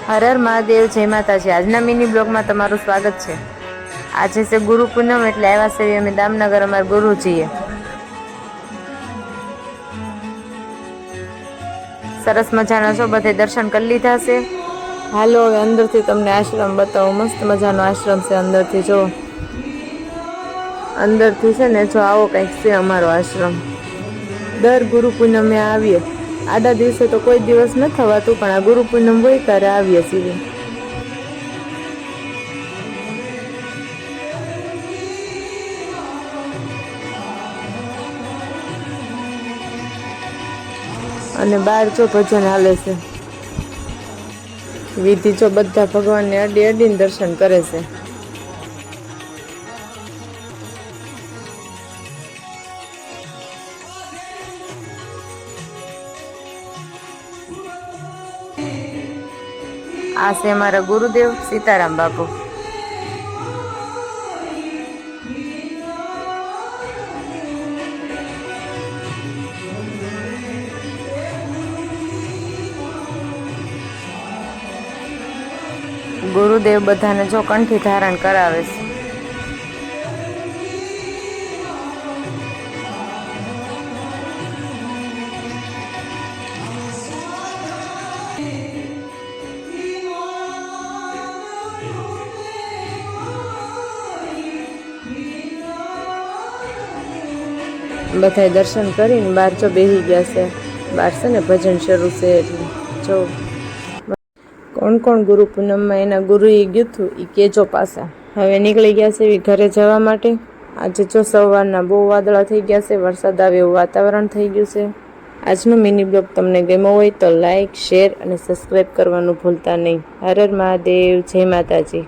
હર હર મહાદેવ, જય માતાજી। આજના મિની બ્લોગમાં તમારું સ્વાગત છે। આજે છે ગુરુ પૂનમ, એટલે આવ્યા છે અમે દામનગર અમારા ગુરુજીએ। સરસ મજાના છો, બધે દર્શન કરી લીધા છે। હાલો હવે અંદરથી તમને આશ્રમ બતાવો। મસ્ત મજાનો આશ્રમ છે અંદરથી જો। અંદરથી છે ને જો આવો કંઈક છે અમારો આશ્રમ। દર ગુરુ પૂનમે આવીએ। આડા દિવસે તો કોઈ દિવસ ન થવાતું, પણ આ ગુરુ પૂનમ હોય ત્યારે આવીએ છીએ। અને બહાર જો ભજન હાલે છે। વિધિ જો બધા ભગવાનને અડી અડીને દર્શન કરે છે। આ છે અમારા ગુરુદેવ સીતારામ બાપુ। ગુરુદેવ બધાને જો કંઠી ધારણ કરાવે છે। બધાય દર્શન કરીને બહાર જો બેસી ગયા છે। બહાર છે ને ભજન શરૂ છે, એટલે જો કોણ કોણ ગુરુ પૂનમમાં એના ગુરુએ ગયું હતું એ કેજો પાછા। હવે નીકળી ગયા છે એ ઘરે જવા માટે। આજે જો સવારના બહુ વાદળા થઈ ગયા છે, વરસાદ આવે એવું વાતાવરણ થઈ ગયું છે। આજનો મિની બ્લોગ તમને ગમ્યો હોય તો લાઈક, શેર અને સબસ્ક્રાઈબ કરવાનું ભૂલતા નહીં। હર હર મહાદેવ, જય માતાજી।